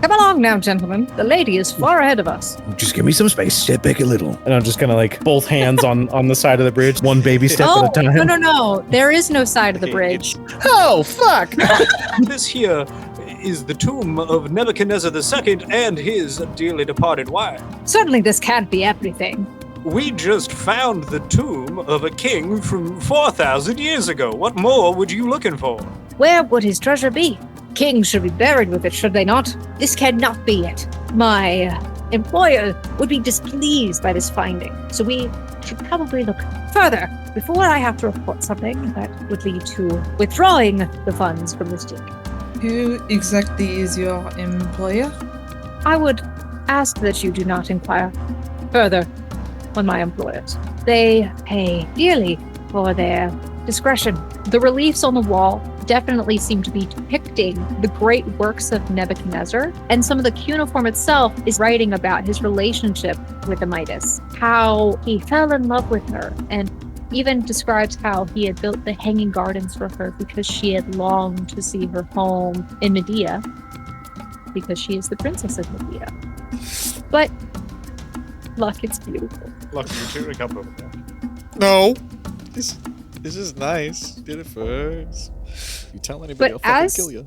Come along now, gentlemen. The lady is far ahead of us. Just give me some space. Step back a little. And I'm just gonna like both hands on the side of the bridge, one baby step Oh, at a time. no. There is no side of the bridge. Oh, fuck! This here is the tomb of Nebuchadnezzar II and his dearly departed wife. Certainly this can't be everything. We just found the tomb of a king from 4,000 years ago. What more would you looking for? Where would his treasure be? Kings should be buried with it, should they not? This cannot be it. My employer would be displeased by this finding, so we should probably look further before I have to report something that would lead to withdrawing the funds from this deal. Who exactly is your employer? I would ask that you do not inquire further on my employers. They pay dearly for their discretion. The reliefs on the wall definitely seem to be depicting the great works of Nebuchadnezzar, and some of the cuneiform itself is writing about his relationship with the Midas, how he fell in love with her, and even describes how he had built the hanging gardens for her because she had longed to see her home in Medea, because she is the princess of Medea. But look, it's beautiful. Lucky you two to come over there. No. This is nice. Beautiful. You tell anybody, But I'll fucking kill you.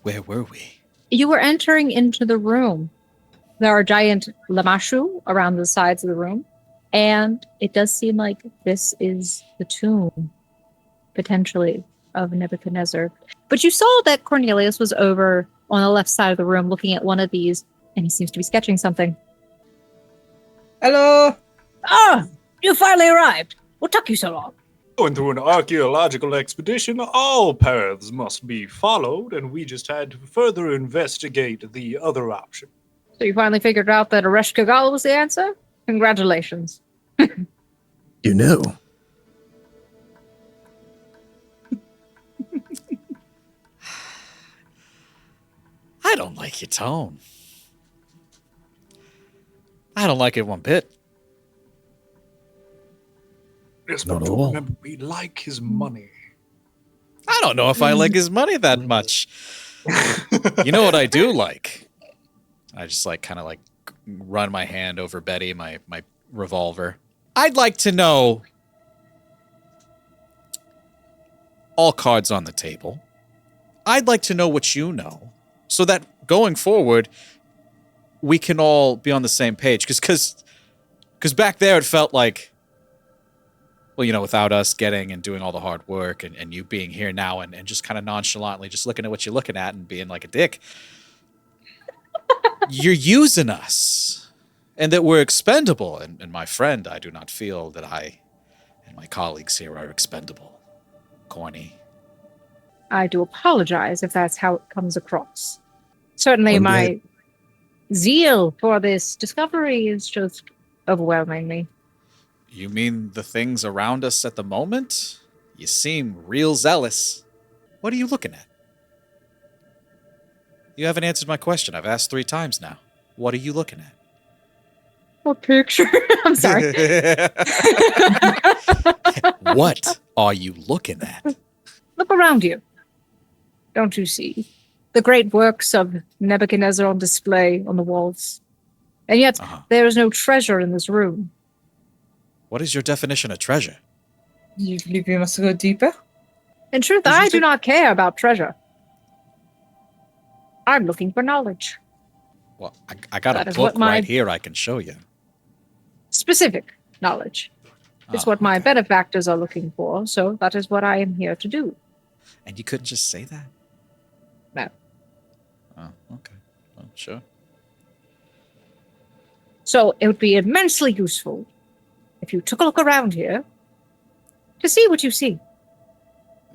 Where were we? You were entering into the room. There are giant lamashu around the sides of the room, and it does seem like this is the tomb, potentially, of Nebuchadnezzar. But you saw that Cornelius was over on the left side of the room looking at one of these, and he seems to be sketching something. Hello? Ah, you finally arrived. What took you so long? Going through an archaeological expedition, all paths must be followed, and we just had to further investigate the other option. So you finally figured out that Aresh Kagal was the answer? Congratulations. You know. I don't like your tone. I don't like it one bit. Yes, Not but at all. remember, we like his money. I don't know if I like his money that much. You know what I do like? I just like kind of like run my hand over Betty, my revolver. I'd like to know all cards on the table. I'd like to know what you know so that going forward, we can all be on the same page. Because back there it felt like, well, you know, without us getting and doing all the hard work and you being here now and just kind of nonchalantly just looking at what you're looking at and being like a dick, you're using us and that we're expendable. And my friend, I do not feel that I and my colleagues here are expendable. Corny. I do apologize if that's how it comes across. Certainly my zeal for this discovery is just overwhelming me. You mean the things around us at the moment? You seem real zealous. What are you looking at? You haven't answered my question. I've asked 3 times now. What are you looking at? What picture? I'm sorry. What are you looking at? Look around you. Don't you see the great works of Nebuchadnezzar on display on the walls? And yet there is no treasure in this room. What is your definition of treasure? You believe we must go deeper? In truth, I do not care about treasure. I'm looking for knowledge. Well, I got That a is book what my- right here I can show you. Specific knowledge. It's what my benefactors are looking for, so that is what I am here to do. And you couldn't just say that? No. Oh, okay. Well, sure. So it would be immensely useful if you took a look around here to see what you see.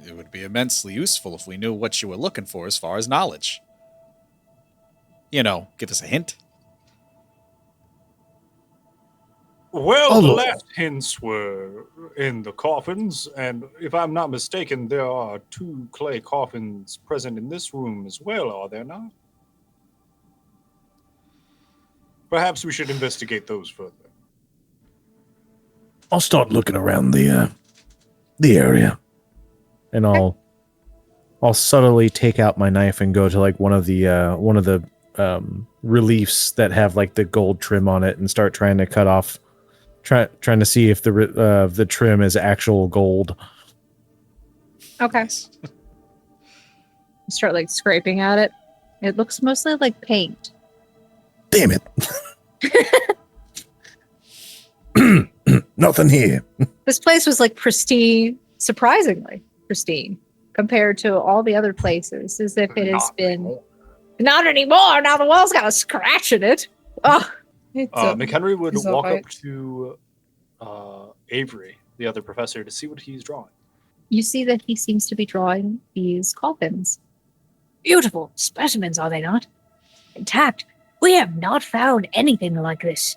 It would be immensely useful if we knew what you were looking for as far as knowledge. You know, give us a hint. Well, the last hints were in the coffins, and if I'm not mistaken, there are 2 clay coffins present in this room as well, are there not? Perhaps we should investigate those further. I'll start looking around the area. And I'll I'll subtly take out my knife and go to like one of the reliefs that have like the gold trim on it and start trying to cut off, trying to see if the trim is actual gold. Okay. Start like scraping at it. It looks mostly like paint. Damn it. Nothing here. This place was like pristine, surprisingly pristine, compared to all the other places, as if it has been. Not anymore. Now the wall's got a scratch in it. Oh. McHenry would it's walk alright. up to Avery, the other professor, to see what he's drawing. You see that he seems to be drawing these coffins. Beautiful specimens, are they not? Intact. We have not found anything like this.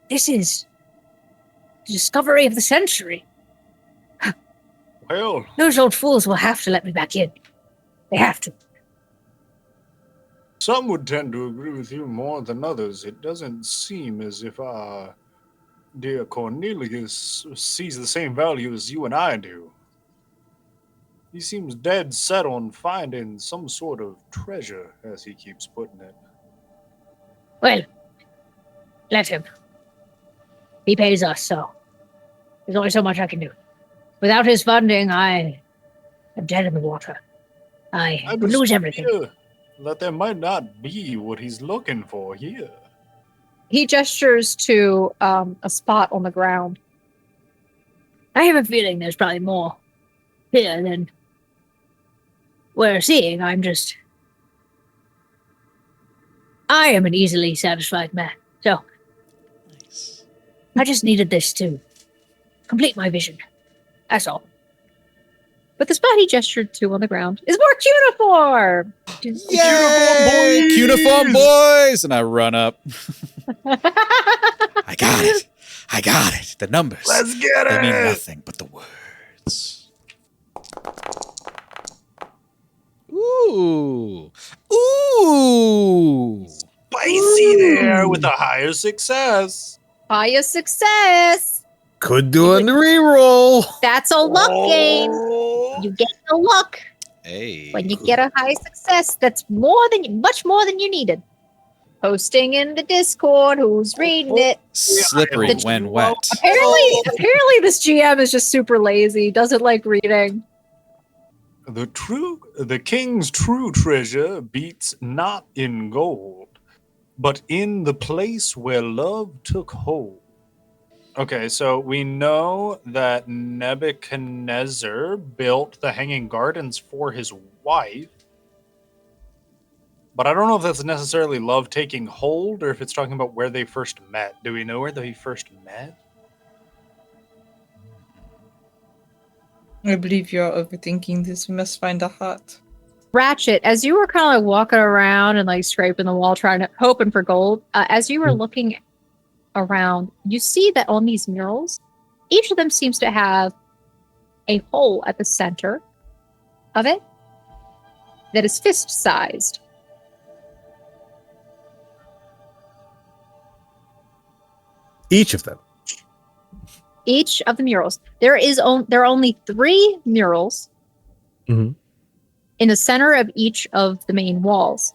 This is the discovery of the century. Well, Those old fools will have to let me back in. They have to. some would tend to agree with you more than others. It doesn't seem as if our dear Cornelius sees the same value as you and I do. He seems dead set on finding some sort of treasure, as he keeps putting it. Well, let him. He pays us, so there's only so much I can do. Without his funding, I am dead in the water. I would lose everything. fear that there might not be what he's looking for here. He gestures to a spot on the ground. I have a feeling there's probably more here than we're seeing. I am an easily satisfied man, so Nice. I just needed this to complete my vision. That's all. But the spot he gestured to on the ground is more cuneiform! Yay! Cuneiform boys! And I run up. I got it. I got it. The numbers. Let's get They mean it! nothing but the words. Ooh. Ooh. Spicy there with a higher success. Highest success! Could do a reroll. That's a luck game. Oh. You get the luck. Hey. When you get a high success, that's much more than you needed. Posting in the Discord, who's reading it. Slippery The- when wet. Apparently this GM is just super lazy, doesn't like reading. The king's true treasure beats not in gold, but in the place where love took hold. Okay, so we know that Nebuchadnezzar built the Hanging Gardens for his wife, but I don't know if that's necessarily love taking hold or if it's talking about where they first met. Do we know where they first met? I believe you're overthinking this. We must find a hut. Ratchet, as you were kind of like walking around and like scraping the wall, hoping for gold, as you were looking around, you see that on these murals, each of them seems to have a hole at the center of it that is fist-sized. Each of them. Each of the murals. There are only 3 murals Mhm. in the center of each of the main walls.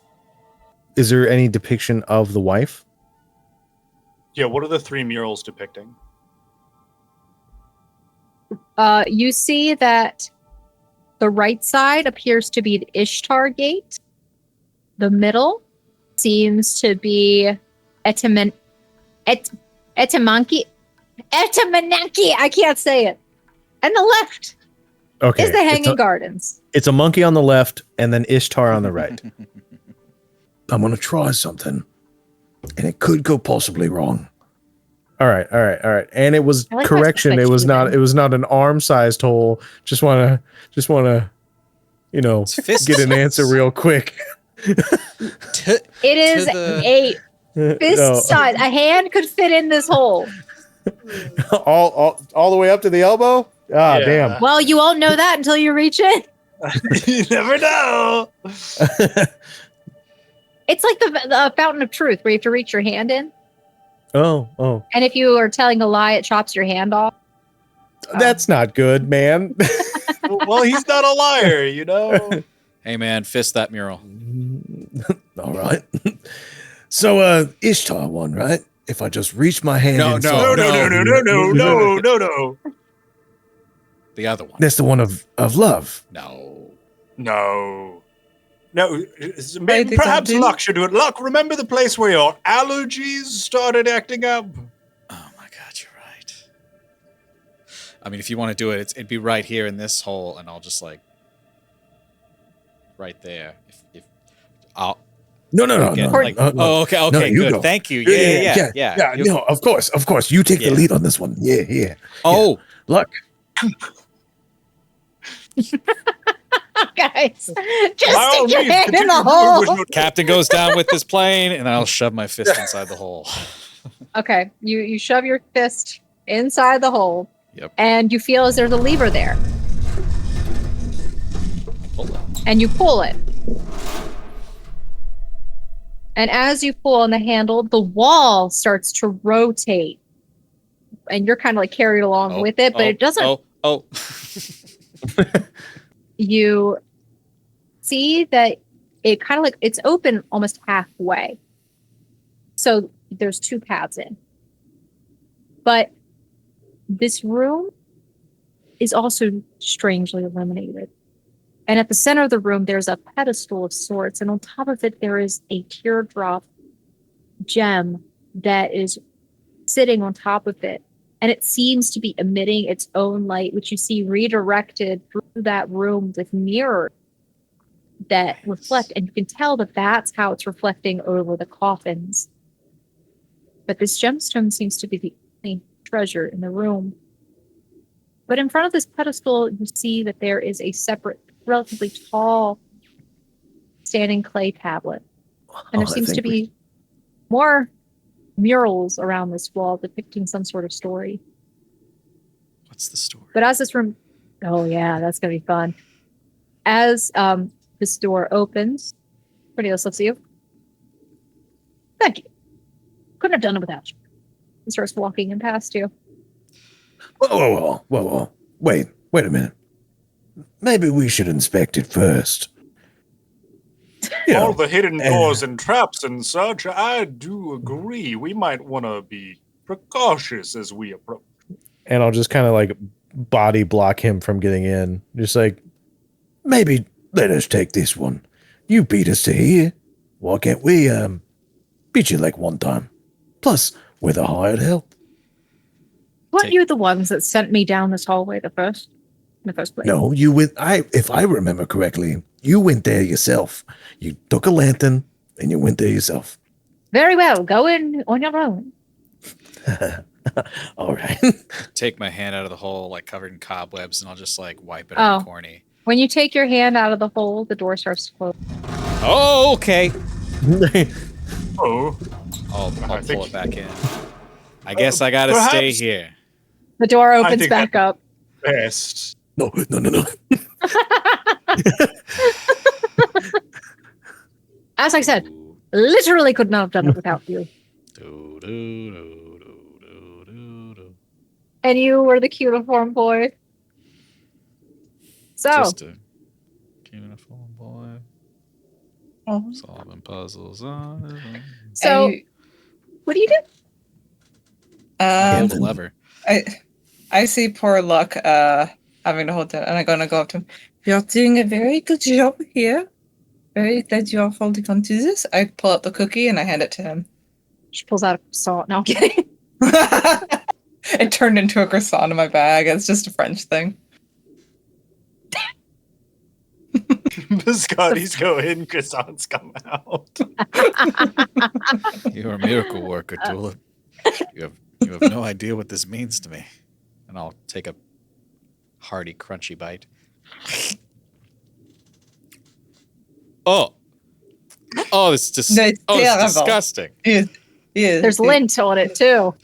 Is there any depiction of the wife? Yeah, what are the 3 murals depicting? You see that the right side appears to be the Ishtar Gate. The middle seems to be Etamanaki. I can't say it. And the left Okay. is the Hanging Gardens. It's a monkey on the left and then Ishtar on the right. I'm going to try something. And it could go possibly wrong. All right. And it was I like correction. that It was especially not an arm-sized hole. Just wanna, It's fist get an answer size. real quick. It is the- a fist No. size. A hand could fit in this hole. all the way up to the elbow? Ah, Yeah. damn. Well, you won't know that until you reach it. You never know. It's like the fountain of truth where you have to reach your hand in. Oh. And if you are telling a lie, it chops your hand off. That's not good, man. Well, Well, he's not a liar, you know. Hey, man, fist that mural. All right. So, Ishtar one, right? If I just reach my hand No, inside. No. The other one. That's the one of love. No. No. Right, Perhaps exactly. Luck should do it. Luck, remember the place where your allergies started acting up? Oh my God, you're right. I mean, if you want to do it, it'd be right here in this hole, and I'll just like right there. If I'll No. get like, oh, okay, No, you good, go. thank you. Yeah. You- No, of course. You take Yeah. the lead on this one. Yeah. Oh, Look. Guys, By just all stick your means, hand in continue the doing hole. what you're- Captain goes down with this plane, and I'll shove my fist inside the hole. Okay, you shove your fist inside the hole, Yep. and you feel as there's a lever there, Pull it. and you pull it. And as you pull on the handle, the wall starts to rotate, and you're kind of like carried along with it, but it doesn't. Oh. You see that it kind of like it's open almost halfway. So there's two paths in. But this room is also strangely illuminated. And at the center of the room, there's a pedestal of sorts. And on top of it, there is a teardrop gem that is sitting on top of it. And it seems to be emitting its own light, which you see redirected through that room with mirrors that reflect. And you can tell that that's how it's reflecting over the coffins. But this gemstone seems to be the only treasure in the room. But in front of this pedestal, you see that there is a separate, relatively tall, standing clay tablet. And there seems to be more murals around this wall depicting some sort of story. What's the story? But as this room, oh yeah, that's gonna be fun. As this door opens, Cornelius looks at you. Thank you. Couldn't have done it without you. He starts walking in past you. Whoa. Wait a minute. Maybe we should inspect it first. You All know, the hidden doors and traps and such, I do agree. We might want to be precautious as we approach. And I'll just kind of like body block him from getting in. Just like, maybe let us take this one. You beat us to here. Why can't we beat you like one time? Plus, we're the hired help. Weren't you the ones that sent me down this hallway in the first place? No, you went. If I remember correctly, you went there yourself. You took a lantern and you went there yourself. Very well. Go in on your own. All right. Take my hand out of the hole, like covered in cobwebs, and I'll just like wipe it on corny. When you take your hand out of the hole, the door starts to close. Oh, okay. Oh, I'll I think- pull it back in. I guess I gotta stay perhaps- here. The door I opens think back up. best. No. As I said, literally could not have done it without you. And you were the uniform boy. So, Just a uniform boy Oh. solving puzzles. so what do you do? Pull the lever. I see poor Luck having to hold it, and I'm gonna go up to him. You're doing a very good job here. Very glad you are holding on to this. I pull out the cookie and I hand it to him. She pulls out a croissant. No, I'm kidding. It turned into a croissant in my bag. It's just a French thing. Biscottis go in, croissants come out. You're a miracle worker, Tulip. You have no idea what this means to me. And I'll take a hearty, crunchy bite. Oh, this is just No, it's it's terrible. disgusting. Yeah. There's lint on it too.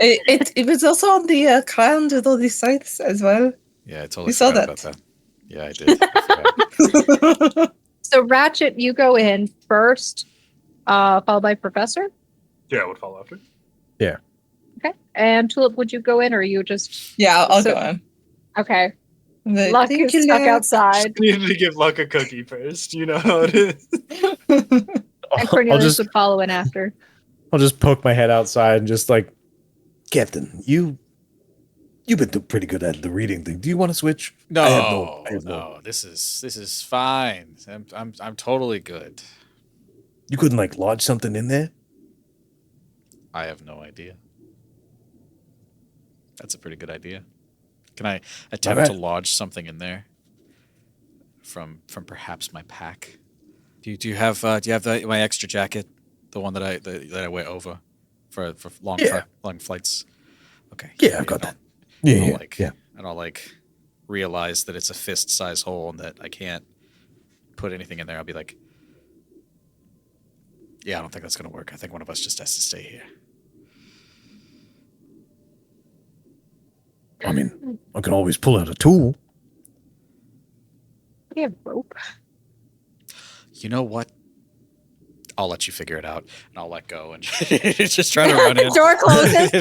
It was also on the crown with all these sites as well. Yeah, I totally You saw forgot that. about that. Yeah, I did. I forgot. So Ratchet, you go in first, followed by Professor. Yeah, I would follow after. Okay. And Tulip, would you go in or you just Yeah, I'll So- go in. okay? Like, Luck "Thank is you, stuck Luck." outside, Needed to give Luck a cookie first. You know how it is. and I'll Cornelius just would follow in after. I'll just poke my head outside and just like, Captain, you've been pretty good at the reading thing. Do you want to switch? No, I have no. This is fine. I'm totally good. You couldn't like lodge something in there? I have no idea. That's a pretty good idea. Can I attempt to lodge something in there from perhaps my pack? Do you have my extra jacket, the one that I wear over for long long flights? Okay. Yeah, I've got that. Yeah, yeah. I don't like realize that it's a fist size hole and that I can't put anything in there. I'll be like, yeah, I don't think that's gonna work. I think one of us just has to stay here. I mean, I can always pull out a tool. We have rope. You know what? I'll let you figure it out, and I'll let go and just try to run in. Door closes.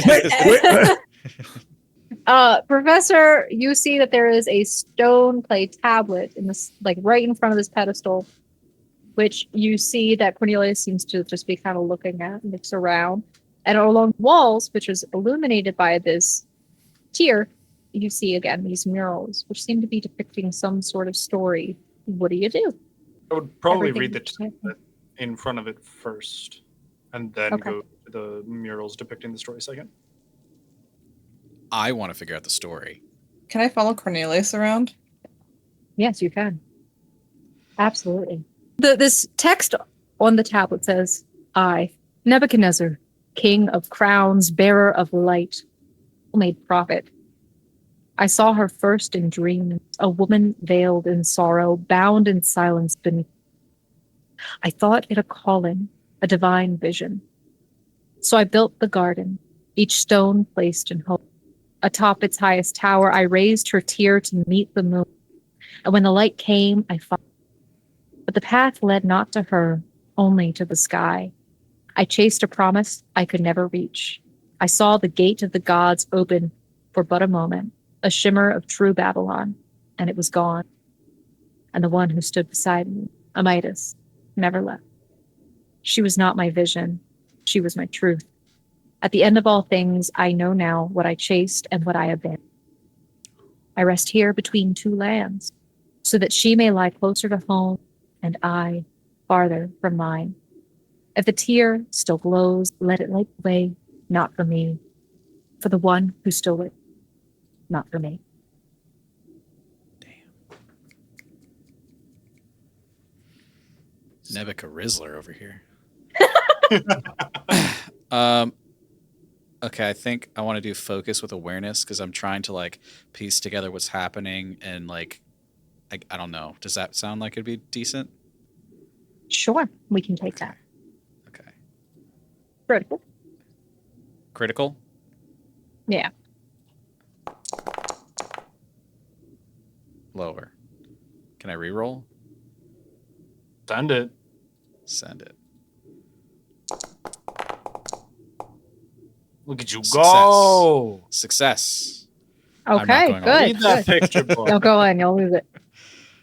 Professor, you see that there is a stone clay tablet in this, like right in front of this pedestal, which you see that Cornelius seems to just be kind of looking at and looks around. And along the walls, which is illuminated by this tier, you see again these murals, which seem to be depicting some sort of story. What do you do? I would probably Everything read the is different. tablet in front of it first, and then Okay. go to the murals depicting the story second. I want to figure out the story. Can I follow Cornelius around? Yes, you can. Absolutely. This text on the tablet says, I, Nebuchadnezzar, king of crowns, bearer of light, made prophet. I saw her first in dreams, a woman veiled in sorrow, bound in silence beneath. I thought it a calling, a divine vision. So I built the garden, each stone placed in hope. Atop its highest tower, I raised her tier to meet the moon. And when the light came, I followed. But the path led not to her, only to the sky. I chased a promise I could never reach. I saw the gate of the gods open for but a moment, a shimmer of true Babylon, and it was gone. And the one who stood beside me, Amidus, never left. She was not my vision. She was my truth. At the end of all things, I know now what I chased and what I abandoned. I rest here between two lands, so that she may lie closer to home and I farther from mine. If the tear still glows, let it light the way, not for me, for the one who stole it, not for me. Nebuchadnezzar Rizzler over here. Okay, I think I want to do focus with awareness because I'm trying to like piece together what's happening and like I don't know. Does that sound like it'd be decent? Sure, we can take that. Okay. Critical. Critical? Yeah. Lower. Can I reroll? Send it. Send it. Look at you Success. go. Success. I'm not Okay, going on. good. Read that good. picture book. You'll go in, you'll lose it.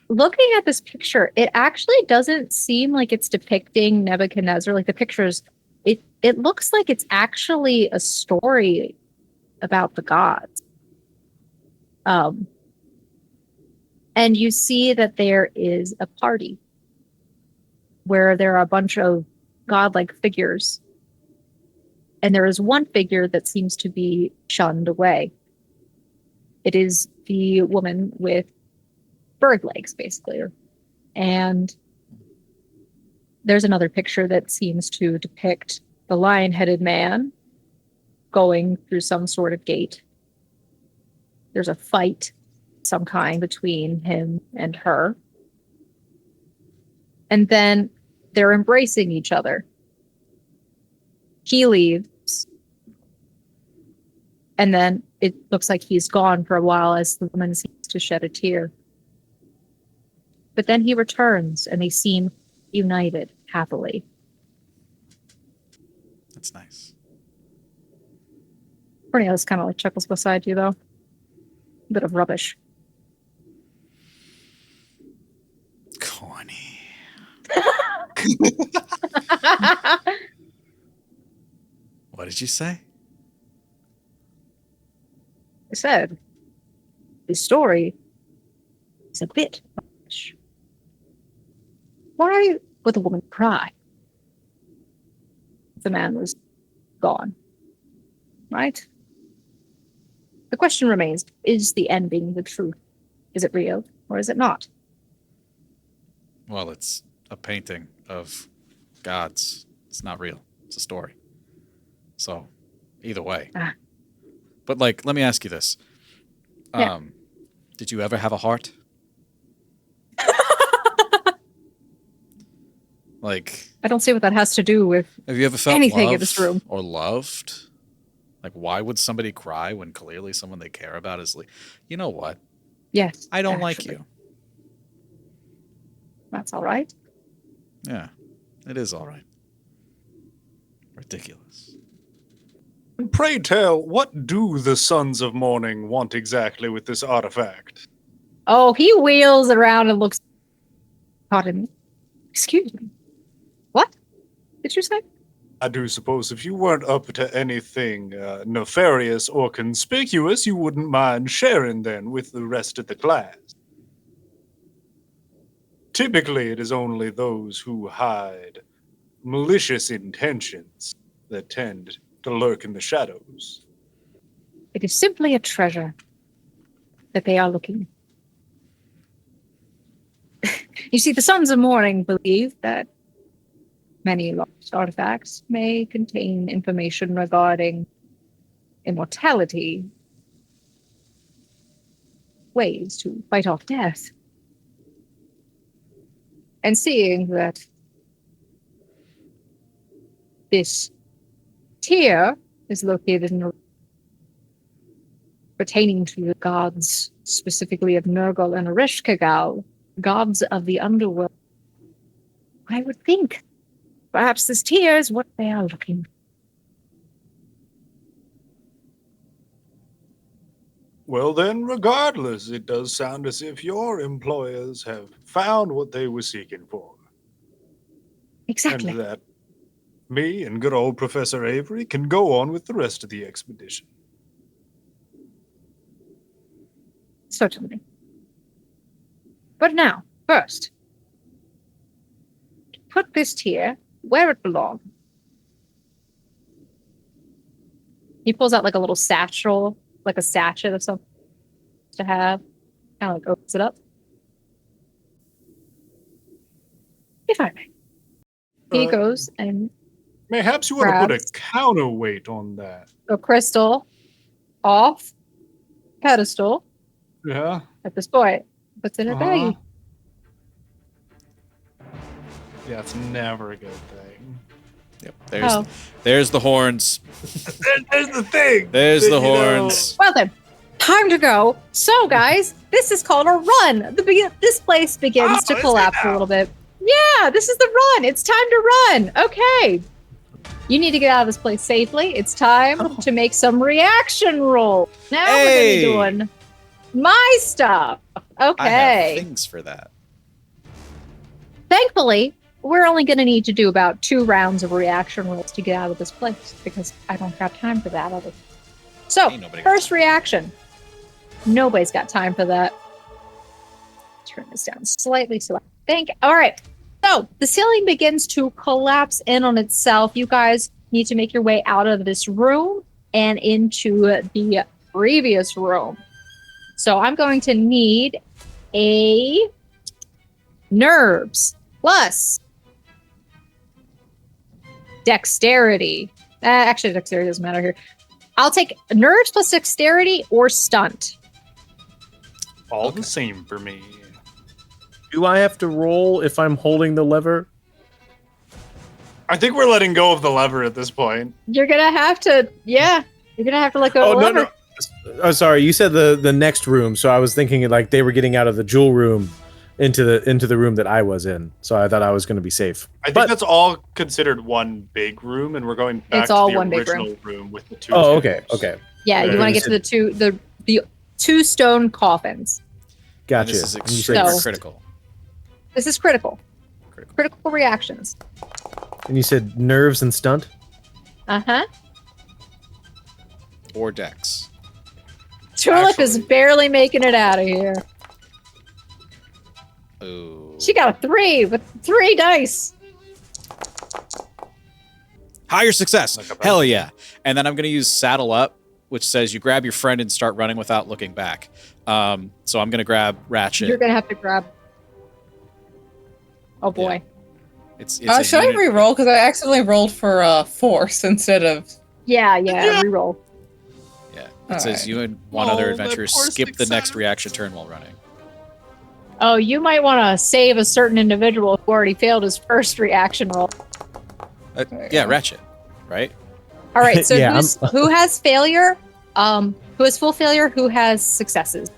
Looking at this picture, it actually doesn't seem like it's depicting Nebuchadnezzar. Like the pictures, it looks like it's actually a story about the gods. And you see that there is a party where there are a bunch of godlike figures. And there is one figure that seems to be shunned away. It is the woman with bird legs, basically. And there's another picture that seems to depict the lion-headed man going through some sort of gate. There's a fight of some kind between him and her. And then they're embracing each other. He leaves. And then it looks like he's gone for a while as the woman seems to shed a tear. But then he returns and they seem united happily. That's nice. Cornelius kind of like chuckles beside you, though. Bit of rubbish. horny. What did you say? I said, the story is a bit much. Why would the woman cry? The man was gone. Right? The question remains, is the ending the truth? Is it real or is it not? Well, it's a painting of gods. It's not real. It's a story. So, either way. Ah. But, like, let me ask you this. Yeah. Did you ever have a heart? Like, I don't see what that has to do with have you ever felt anything in love this room. or loved? Like, why would somebody cry when clearly someone they care about is like, you know what? yes. I don't like actually. you. That's all right. Yeah, it is all right. Ridiculous. And pray tell, what do the Sons of Morning want exactly with this artifact? Oh, he wheels around and looks. Pardon me. Excuse me. What did you say? I do suppose if you weren't up to anything nefarious or conspicuous, you wouldn't mind sharing then with the rest of the class. Typically, it is only those who hide malicious intentions that tend to lurk in the shadows. It is simply a treasure that they are looking. You see, the Sons of Morning believe that many lost artifacts may contain information regarding immortality, ways to fight off death. And seeing that this tier is located in pertaining to the gods, specifically of Nurgle and Ereshkigal, gods of the underworld, I would think perhaps this tier is what they are looking for. Well then, regardless, it does sound as if your employers have found what they were seeking for. Exactly. And that me and good old Professor Avery can go on with the rest of the expedition. Certainly. But now, first, put this tier where it belongs. He pulls out like a little satchel, like a sachet of something to have. Kind of like opens it up. If I may. He goes and Mayhaps you want to put a grabs counterweight on that. a crystal off pedestal Yeah. at this point. Puts it in a baggie. Yeah, it's never a good thing. Yep. Oh. There's the horns. There's the thing. There's that, the you know, horns. Well then, time to go. So guys, this is called a run. This place begins to is it collapse a now? little bit. Yeah, this is the run. It's time to run. Okay. You need to get out of this place safely. It's time to make some reaction roll. Now Hey! we're going to be doing my stuff. I Okay. have things for that. Thankfully, we're only going to need to do about 2 rounds of reaction rolls to get out of this place because I don't have time for that. So, Ain't nobody got first time. reaction. Nobody's got time for that. Turn this down slightly so I think. All right. So, the ceiling begins to collapse in on itself. You guys need to make your way out of this room and into the previous room. So, I'm going to need a nerves plus dexterity. Actually, dexterity doesn't matter here. I'll take nerves plus dexterity or stunt. All the same for me. Do I have to roll if I'm holding the lever? I think we're letting go of the lever at this point. You're gonna have to, yeah. You're gonna have to let go of the lever. Oh, sorry. You said the next room, so I was thinking like they were getting out of the jewel room into the room that I was in. So I thought I was going to be safe. I think that's all considered one big room, and we're going back It's to all the one big original room with the 2 Oh, tubes. okay. Yeah, you Yeah, want to you get to the 2 stone coffins. And Gotcha. this is And you said extremely So- critical. This is critical. Critical reactions. And you said nerves and stunt? Uh-huh. Or Dex. Tulip is Actually- barely making it out of here. Ooh. She got a 3 with 3 dice. Higher success. Like a Hell yeah. And then I'm going to use Saddle Up, which says you grab your friend and start running without looking back. So I'm going to grab Ratchet. You're gonna have to grab. Oh boy. It's a Should I unit- re-roll? Because I accidentally rolled for force instead of... Yeah, reroll. Yeah. It All says right. you and one other Oh, adventurer that poor skip the next success. reaction turn while running. Oh, you might want to save a certain individual who already failed his first reaction roll. There you Yeah, go. Ratchet. Right? All right, so Yeah, who has failure? Who has full failure? Who has successes?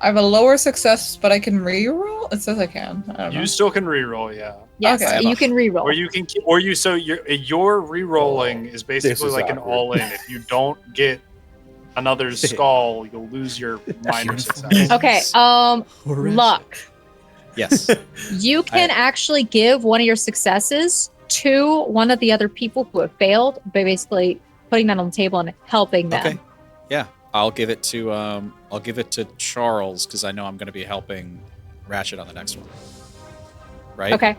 I have a lower success, but I can re-roll? It says I can. I don't know. You still can reroll, yeah. Yes, Okay. you can reroll. Or you can, so your rerolling is basically is like an awkward. all-in. If you don't get another skull, you'll lose your minor success. Okay, luck. Yes. You can actually give one of your successes to one of the other people who have failed by basically putting that on the table and helping them. Okay. Yeah. I'll give it to Charles because I know I'm going to be helping Ratchet on the next one. Right? Okay.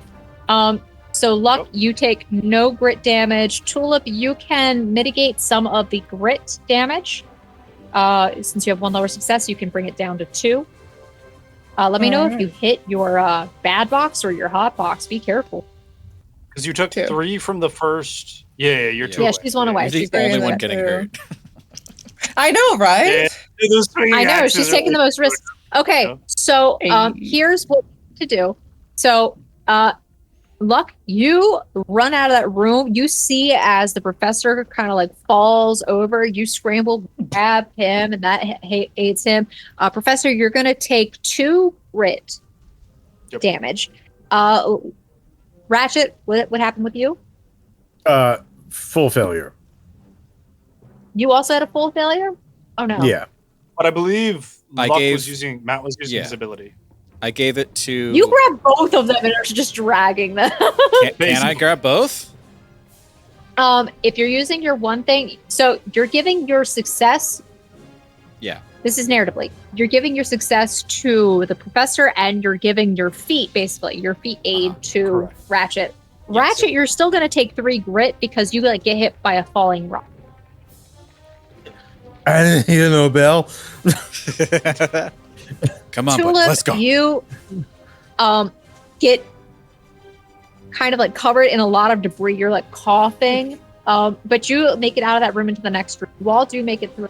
So luck, you take no grit damage. Tulip, you can mitigate some of the grit damage. Since you have one lower success, you can bring it down to 2. Let me know if you hit your bad box or your hot box. Be careful. Because you took 2. 3 from the first. Yeah, you're 2 Yeah, away. she's one away. You're the She's very only one that getting too. hurt. I know, right? Yeah, those swinging I know, axes she's are taking the really most risks. Okay, Yeah. so Hey. here's what to do. So, Luck, you run out of that room. You see as the professor kind of like falls over. You scramble, grab him, and that aids him. Professor, you're going to take 2 grit Yep. damage. Ratchet, what happened with you? Full failure. You also had a full failure? Oh no. Yeah. But I believe I Matt gave- was using Yeah. his ability. I gave it to. You grab both of them and are just dragging them. Can I grab both? If you're using your one thing, so you're giving your success. Yeah. This is narratively. You're giving your success to the professor, and you're giving your feet, basically, your feet aid to correct. Ratchet. Yes. Ratchet, you're still going to take 3 grit because you like get hit by a falling rock. I didn't hear no bell. Come on, bud. Tulip, Let's go. you get kind of like covered in a lot of debris. You're like coughing, but you make it out of that room into the next room. You all do make it through.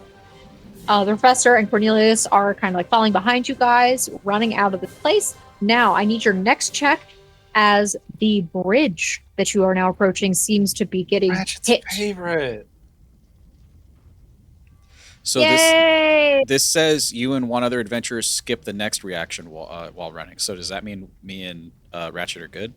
The professor and Cornelius are kind of like falling behind you guys, running out of this place. Now, I need your next check as the bridge that you are now approaching seems to be getting Ratchet's hit. favorite. So Yay! this says you and one other adventurer skip the next reaction while running. So does that mean me and Ratchet are good?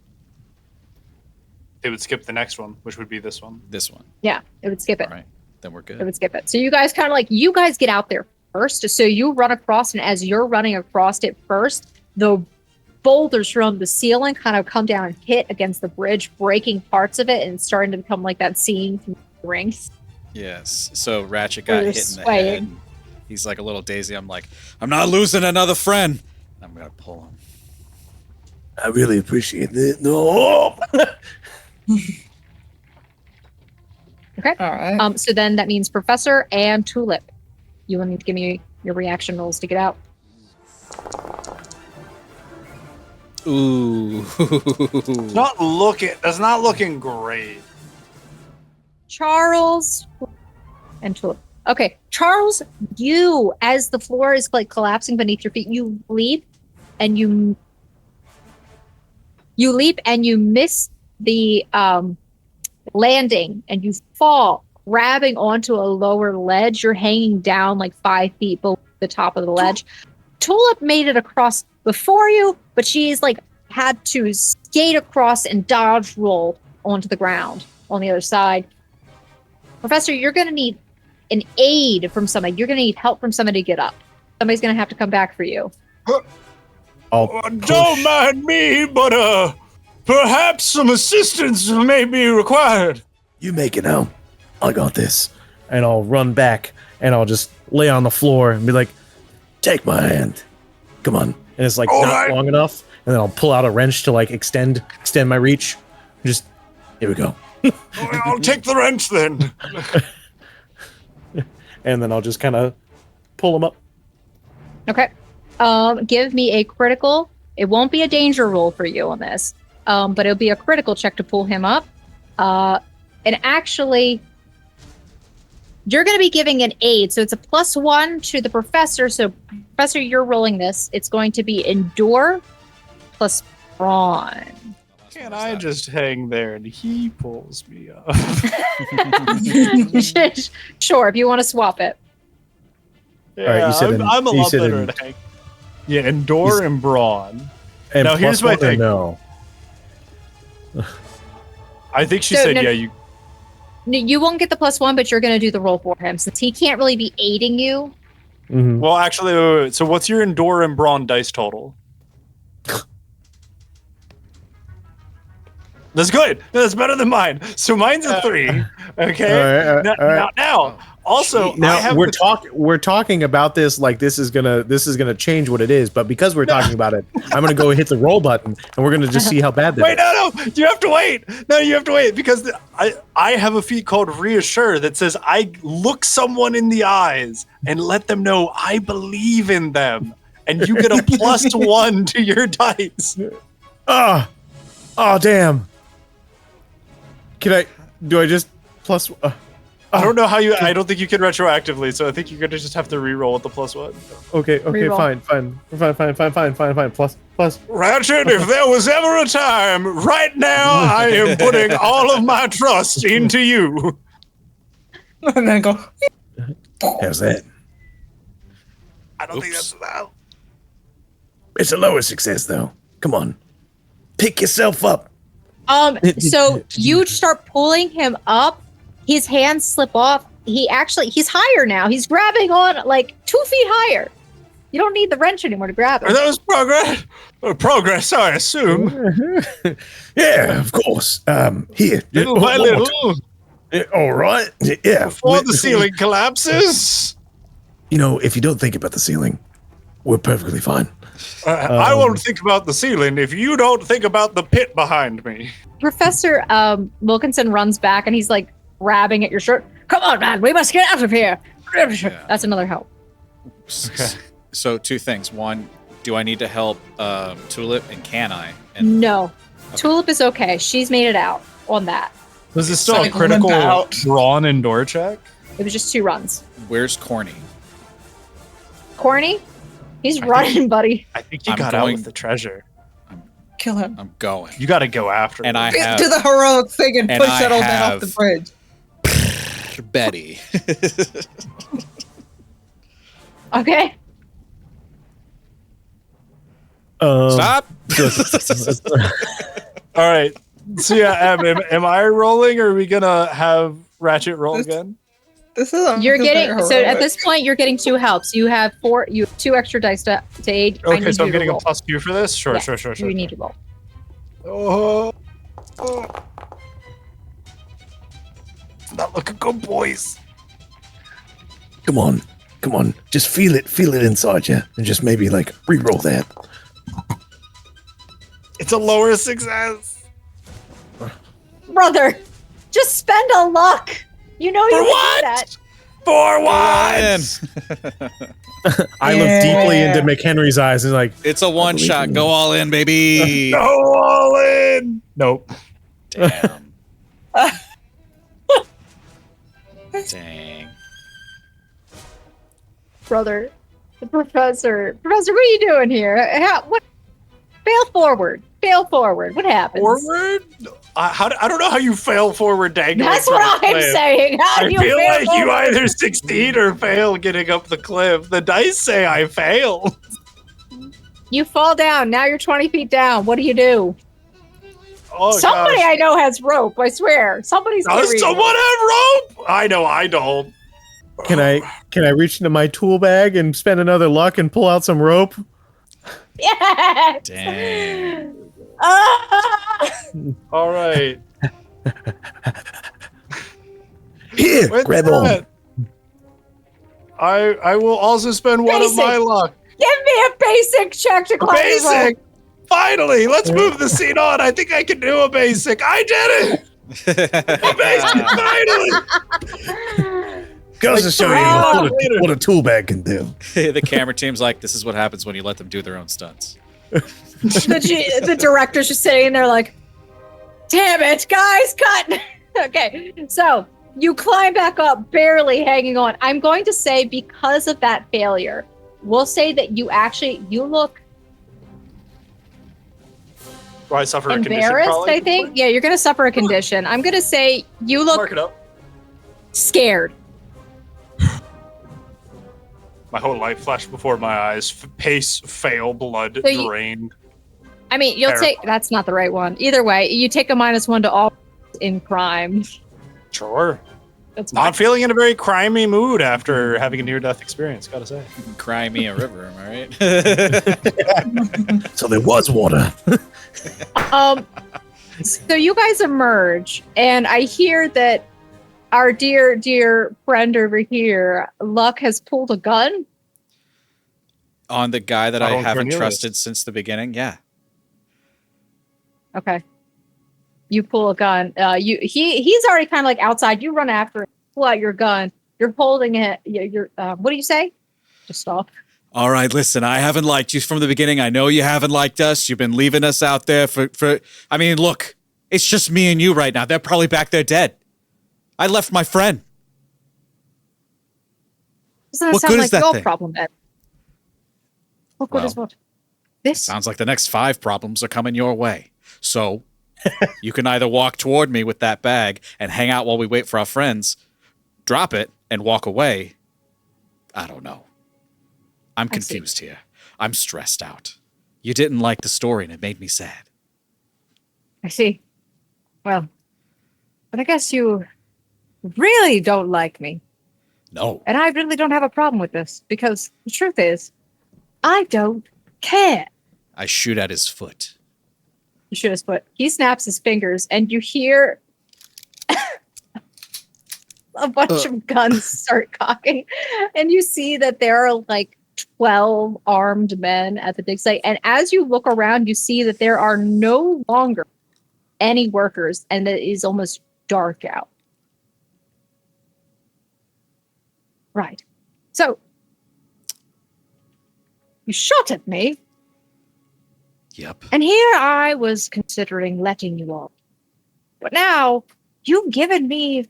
They would skip the next one, which would be this one. This one. Yeah, it would skip it. All right. Then we're It good. would skip it. So you guys kind of like, you guys get out there first. So you run across, and as you're running across it first, the boulders from the ceiling kind of come down and hit against the bridge, breaking parts of it and starting to become like that scene from the rings. Yes. So Ratchet Where got you're hit in the swaying. head. He's like a little daisy. I'm like, I'm not losing another friend. I'm gonna pull him. I really appreciate it. No. All right. So then that means Professor and Tulip. You will need to give me your reaction rolls to get out. Ooh. That's not looking great. Charles and Tulip. Okay, Charles, you, as the floor is like collapsing beneath your feet, you leap and you miss the landing and you fall, grabbing onto a lower ledge. You're hanging down like 5 feet below the top of the ledge. Tulip made it across before you, but she's like had to skate across and dodge roll onto the ground on the other side. Professor, you're going to need an aid from somebody. You're going to need help from somebody to get up. Somebody's going to have to come back for you. Don't mind me, but perhaps some assistance may be required. You make it out. I got this. And I'll run back and I'll just lay on the floor and be like, Take my hand. Come on. and it's like All not right. long enough, and then I'll pull out a wrench to like extend my reach. Just Here we go. I'll take the wrench then. and then I'll just kind of pull them up. Okay. Give me a critical. It won't be a danger roll for you on this, but it'll be a critical check to pull him up. And actually, you're going to be giving an aid, so it's a +1 to the professor. So, Professor, you're rolling this. It's going to be endure plus brawn. Can I just hang there and he pulls me up? Sure, if you want to swap it. Yeah, right, you said I'm a you lot said better at hang. Yeah, endure and brawn. And Now, here's my +1 or thing. No. I think she So, said, no- yeah, you. No, you won't get the +1, but you're going to do the roll for him since he can't really be aiding you. Mhm. Well, actually, wait. So what's your endure and brawn dice total? That's good. That's better than mine. So mine's a 3. Okay. All right. Now, also, I Now have we're talking about this like this is gonna change what it is, but because we're talking about it, I'm gonna go hit the roll button and we're gonna just see how bad that Wait, is. no, you have to wait. No, you have to wait because I have a feat called Reassure that says I look someone in the eyes and let them know I believe in them, and you get a +1 to your dice. Oh damn. Do I just plus? I don't know how you. I don't think you can retroactively, so I think you're gonna just have to re-roll with the +1. Okay, Reroll. fine. Plus. Ratchet, if there was ever a time, right now I am putting all of my trust into you. And then go. How's that? I don't think that's allowed. It's a lower success, though. Come on. Pick yourself up. So you start pulling him up. His hands slip off. He's higher now. He's grabbing on like 2 feet higher. You don't need the wrench anymore to grab him. That was progress. Progress, I assume. Yeah, of course. Here. Little by One more little, time. All right. Yeah. before the ceiling collapses. You know, if you don't think about the ceiling, we're perfectly fine. I won't think about the ceiling if you don't think about the pit behind me. Professor Wilkinson runs back and he's like grabbing at your shirt. Come on, man, we must get out of here. That's another help. Okay. So 2 things. One, do I need to help Tulip, and can I? And No. Tulip is okay. She's made it out on that. Was this still So a limp critical out. brawn and door check? It was just 2 runs. where's Corny? Corny? He's running, buddy. I think you I'm got out going- with the treasure. Kill him. I'm going. You got to go after And him. I Do have the heroic thing and and push I that old man off have- the bridge. Betty. Okay. Stop. All right. So yeah, am I rolling, or are we gonna have Ratchet roll This- again? This is You're getting very so at heroic. this point you're getting 2 helps. You have 2 extra dice to aid. I Okay, need so I'm you to getting a roll. +2 for this. Sure, Yeah, sure. You need to roll. Oh. Not looking good, boys. Come on. Come on. Just feel it inside you. And just maybe like re-roll that. It's a lower success. Brother, just spend a luck. You know you For can what? do that. For what? I look deeply into McHenry's eyes and like, It's a one shot. Go all in, baby. Go all in. Nope. Damn. Dang. Brother, the professor, what are you doing here? What? Fail forward. What happens? Forward? I don't know how you fail forward dangling. That's from what a I'm cliff. saying. How I do you feel fail like you forward? either succeed or fail getting up the cliff. The dice say I fail. You fall down. Now you're 20 feet down. What do you do? Oh, Somebody gosh. I know has rope. I swear. Somebody's Does carrying someone it. have rope? I know I don't. can I reach into my tool bag and spend another luck and pull out some rope? Yes! Dang. Ah! All right. Here, With grab that, on. I will also spend one of my Basic. luck. Give me a basic check to climb the rope. Basic. Finally, let's move the scene on. I think I can do a basic. I did it. A basic. Finally. Goes to Like, show three you months later. what a tool bag can do. The camera team's like, this is what happens when you let them do their own stunts. The director's just sitting there like, damn it, guys, cut. Okay, so you climb back up, barely hanging on. I'm going to say because of that failure, we'll say that you look Do I suffer a condition? embarrassed, Probably? I think. Yeah, you're going to suffer a condition. I'm going to say you Mark look it up. scared. My whole life flashed before my eyes. Pace, fail, blood So you- drained. I mean, you'll Terrifying. take, that's not the right one. Either way, you take a -1 to all in crime. Sure. That's fine. Not feeling in a very crimey mood after having a near-death experience. Gotta say. Cry me a river, am I right? So there was water. So you guys emerge, and I hear that our dear friend over here, Luck, has pulled a gun. On the guy that Not I on haven't Cornelius. trusted since the beginning, yeah. Okay. You pull a gun. He's already kind of like outside. You run after him, pull out your gun. You're holding it. You're what do you say? Just stop. All right, listen, I haven't liked you from the beginning. I know you haven't liked us. You've been leaving us out there for I mean, look, it's just me and you right now. They're probably back there dead. I left my friend. Doesn't that What sound good is like that your thing? problem, Ed? What good is Well, what? This? Sounds like the next 5 problems are coming your way. So you can either walk toward me with that bag and hang out while we wait for our friends, drop it and walk away. I don't know. I'm I see. confused here. I'm stressed out. You didn't like the story and it made me sad. I see. Well, but I guess you really don't like me. No. And I really don't have a problem with this because the truth is, I don't care. I shoot at his foot. You should have put. He snaps his fingers, and you hear a bunch of guns start cocking, and you see that there are like 12 armed men at the dig site. And as you look around, you see that there are no longer any workers, and it is almost dark out. Right. So you shot at me. Yep. And here I was considering letting you all. But now you've given me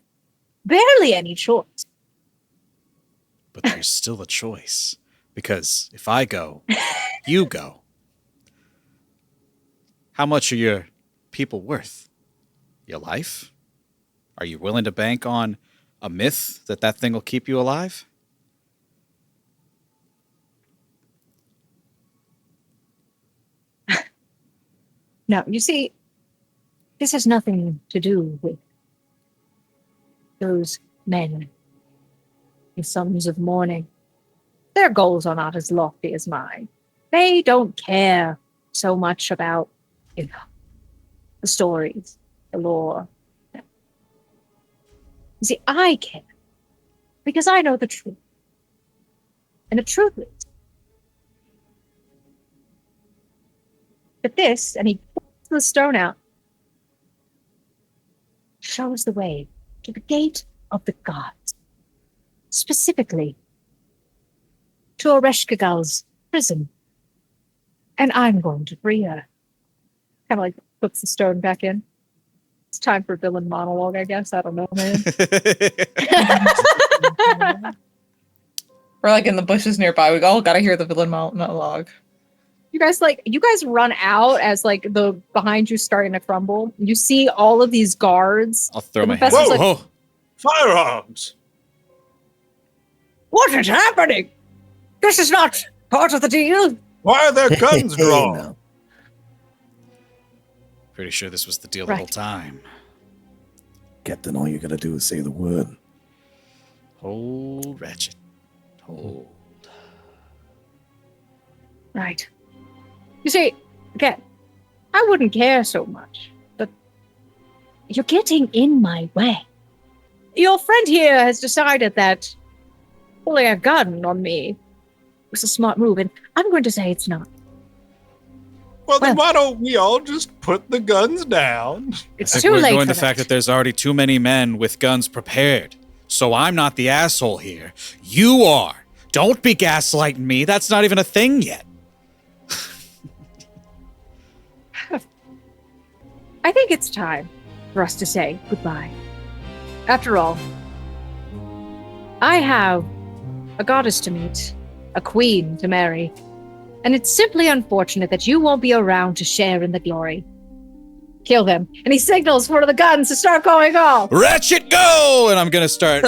barely any choice. But there's still a choice. Because if I go, you go. How much are your people worth? Your life? Are you willing to bank on a myth that that thing will keep you alive? No, you see, this has nothing to do with those men, the sons of morning. Their goals are not as lofty as mine. They don't care so much about, you know, the stories, the lore. You see, I care because I know the truth. And the truth is that this, and he pulls the stone out, shows the way to the gate of the gods, specifically to Oreshkagal's prison. And I'm going to free her. Kind of like puts the stone back in. It's time for villain monologue, I guess. I don't know, man. We're like in the bushes nearby. We all gotta hear the villain monologue. You guys run out as like the behind you starting to crumble. You see all of these guards. I'll throw The my hands professor's up. like- Whoa! Firearms. What is happening? This is not part of the deal. Why are there guns Hey, drawn? now. Pretty sure this was the deal the Right. whole time. Captain, all you gotta do is say the word. Hold, Ratchet. Hold. Right. You see, again, I wouldn't care so much, but you're getting in my way. Your friend here has decided that pulling a gun on me was a smart move, and I'm going to say it's not. Well, then why don't we all just put the guns down? It's I think too we're late ignoring for the fact that there's already too many men with guns prepared. So I'm not the asshole here. You are. Don't be gaslighting me. That's not even a thing yet. I think it's time for us to say goodbye. After all, I have a goddess to meet, a queen to marry, and it's simply unfortunate that you won't be around to share in the glory. Kill them. And he signals for the guns to start going off. Ratchet, go! And I'm going to start